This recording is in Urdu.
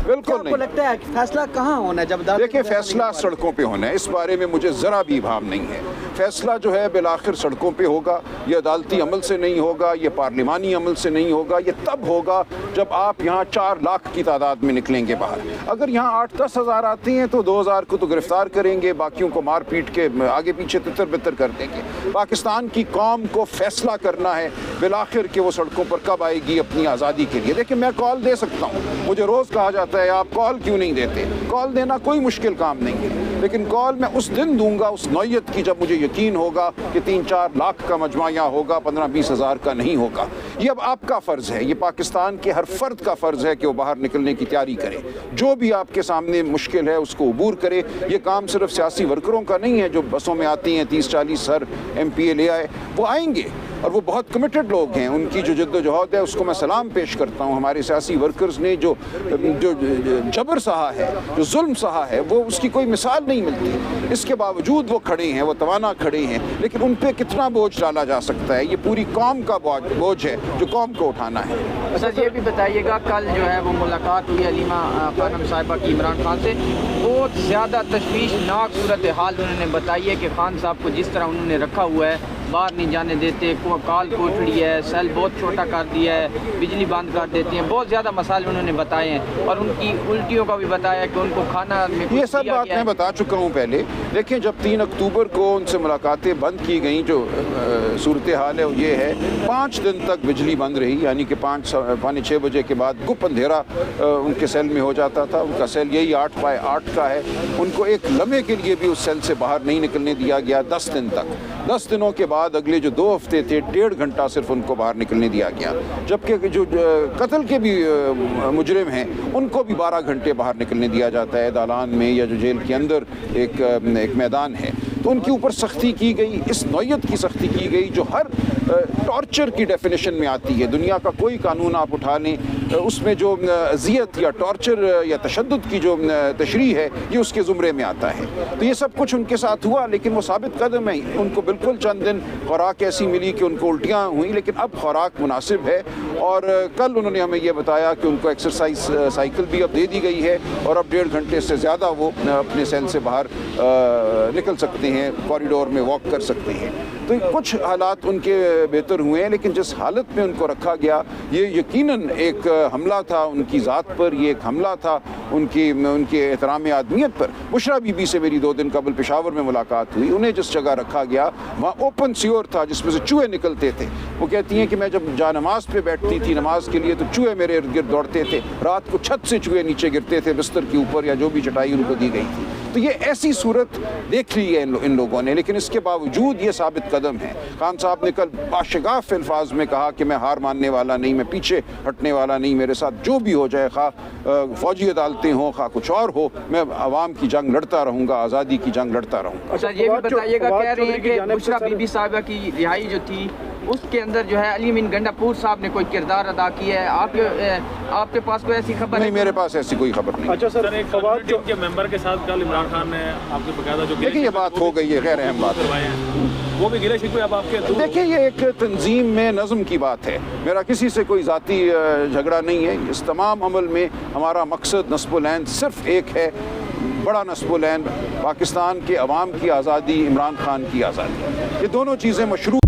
بالکل آپ کو لگتا ہے فیصلہ کہاں ہونا ہے؟ جب دیکھیں فیصلہ سڑکوں پہ ہونا ہے، اس بارے میں مجھے ذرا بھی ابہام نہیں ہے۔ فیصلہ جو ہے بالآخر سڑکوں پہ ہوگا، یہ عدالتی عمل سے نہیں ہوگا، یہ پارلیمانی عمل سے نہیں ہوگا، یہ تب ہوگا جب آپ یہاں 4 لاکھ کی تعداد میں نکلیں گے باہر۔ اگر یہاں 8-10 ہزار آتے ہیں تو 2,000 کو تو گرفتار کریں گے، باقیوں کو مار پیٹ کے آگے پیچھے تتر بتر کر دیں گے۔ پاکستان کی قوم کو فیصلہ کرنا ہے بالآخر کہ وہ سڑکوں پر کب آئے گی اپنی آزادی کے لیے۔ دیکھیں میں کال دے سکتا ہوں، مجھے روز کہا جاتا ہے آپ کال کیوں نہیں دیتے؟ کال دینا کوئی مشکل کام نہیں ہے، لیکن کال میں اس دن دوں گا اس نوعیت کی جب مجھے یقین ہوگا کہ 3-4 لاکھ کا مجمع یہاں ہوگا، 15-20 ہزار کا نہیں ہوگا۔ یہ اب آپ کا فرض ہے، یہ پاکستان کے ہر فرد کا فرض ہے کہ وہ باہر نکلنے کی تیاری کرے، جو بھی آپ کے سامنے مشکل ہے اس کو عبور کرے۔ یہ کام صرف سیاسی ورکروں کا نہیں ہے جو بسوں میں آتی ہیں 30-40 ہر MP لے آئے، وہ آئیں گے اور وہ بہت کمیٹڈ لوگ ہیں، ان کی جو جد و جہد ہے اس کو میں سلام پیش کرتا ہوں۔ ہمارے سیاسی ورکرز نے جو جبر سہا ہے، جو ظلم سہا ہے، وہ اس کی کوئی مثال نہیں ملتی۔ اس کے باوجود وہ کھڑے ہیں، وہ توانا کھڑے ہیں، لیکن ان پہ کتنا بوجھ ڈالا جا سکتا ہے؟ یہ پوری قوم کا بوجھ ہے جو قوم کو اٹھانا ہے۔ سر یہ بھی بتائیے گا، کل جو ہے وہ ملاقات ہوئی علیمہ خانم صاحبہ کی عمران خان سے، بہت زیادہ تشویشناک صورتحال انہوں نے بتائی ہے کہ خان صاحب کو جس طرح انہوں نے رکھا ہوا ہے، باہر نہیں جانے دیتے، کال کوٹڑی ہے، سیل بہت چھوٹا کر دیا ہے، بجلی بند کر دیتے ہیں، بہت زیادہ مسائل انہوں نے بتائے ہیں، اور ان کی الٹیوں کا بھی بتایا کہ ان کو کھانا میں یہ سب بات میں بتا چکا ہوں پہلے۔ دیکھیں جب 3 اکتوبر کو ان سے ملاقاتیں بند کی گئیں، جو صورتحال ہے وہ یہ ہے 5 دن تک بجلی بند رہی، یعنی کہ 5-6 بجے کے بعد گپ اندھیرا ان کے سیل میں ہو جاتا تھا۔ ان کا سیل یہی 8x8 کا ہے، ان کو ایک لمحے کے لیے بھی اس سیل سے باہر نہیں نکلنے دیا گیا 10 دن تک۔ 10 دنوں کے بعد اگلے جو 2 ہفتے تھے 1.5 گھنٹہ صرف ان کو باہر نکلنے دیا گیا، جبکہ جو قتل کے بھی مجرم ہیں ان کو بھی 12 گھنٹے باہر نکلنے دیا جاتا ہے دالان میں یا جو جیل کے اندر ایک میدان ہے۔ تو ان کے اوپر سختی کی گئی، اس نوعیت کی سختی کی گئی جو ہر ٹارچر کی ڈیفینیشن میں آتی ہے۔ دنیا کا کوئی قانون آپ اٹھا لیں، اس میں جو اذیت یا ٹارچر یا تشدد کی جو تشریح ہے یہ اس کے زمرے میں آتا ہے۔ تو یہ سب کچھ ان کے ساتھ ہوا، لیکن وہ ثابت قدم ہیں۔ ان کو بالکل چند دن خوراک ایسی ملی کہ ان کو الٹیاں ہوئیں، لیکن اب خوراک مناسب ہے، اور کل انہوں نے ہمیں یہ بتایا کہ ان کو ایکسرسائز سائیکل بھی اب دے دی گئی ہے، اور اب 1.5 گھنٹے سے زیادہ وہ اپنے سیل سے باہر نکل سکتے ہیں، کوریڈور میں واک کر سکتے ہیں۔ تو کچھ حالات ان کے بہتر ہوئے ہیں، لیکن جس حالت میں ان کو رکھا گیا یہ یقیناً ایک حملہ تھا ان کی ذات پر، یہ ایک حملہ تھا ان کے احترام آدمیت پر۔ بشرا بی بی سے میری 2 دن قبل پشاور میں ملاقات ہوئی، انہیں جس جگہ رکھا گیا وہاں اوپن سیور تھا جس میں سے چوہے نکلتے تھے۔ وہ کہتی ہیں کہ میں جب جا نماز پہ بیٹھتی تھی نماز کے لیے تو چوہے میرے ارد گرد دوڑتے تھے، رات کو چھت سے چوہے نیچے گرتے تھے بستر کے اوپر یا جو بھی چٹائی ان کو دی گئی تھی۔ تو یہ ایسی صورت دیکھ لی ہے ان لوگوں نے، لیکن اس کے باوجود یہ ثابت قدم ہے۔ خان صاحب نے کل باشگاف الفاظ میں کہا کہ میں ہار ماننے والا نہیں، میں پیچھے ہٹنے والا نہیں، میرے ساتھ جو بھی ہو جائے، خواہ فوجی عدالتیں ہوں خواہ کچھ اور ہو، میں عوام کی جنگ لڑتا رہوں گا، آزادی کی جنگ لڑتا رہوں گا۔ اچھا یہ بھی بتائیے گا، کہہ رہے ہیں کہ بشرا بی بی صاحبہ کی رہائی جو تھی اس کے اندر جو ہے علی امین گنڈا پور صاحب نے کوئی کردار ادا کیا ہے؟ آپ کے پاس کوئی ایسی خبر نہیں؟ میرے پاس ایسی کوئی خبر نہیں۔ اچھا سر، ایک ٹیم کے ممبر کے ساتھ کل عمران خان نے آپ کے باقاعدہ جو دیکھیں یہ بات ہو گئی ہے، غیر اہم بات ہے، وہ بھی گلے شکوے اب آپ کے؟ دیکھیں یہ ایک تنظیم میں نظم کی بات ہے، میرا کسی سے کوئی ذاتی جھگڑا نہیں ہے۔ اس تمام عمل میں ہمارا مقصد نصب العین صرف ایک ہے، بڑا نصب العین، پاکستان کے عوام کی آزادی، عمران خان کی آزادی۔ یہ دونوں چیزیں مشروع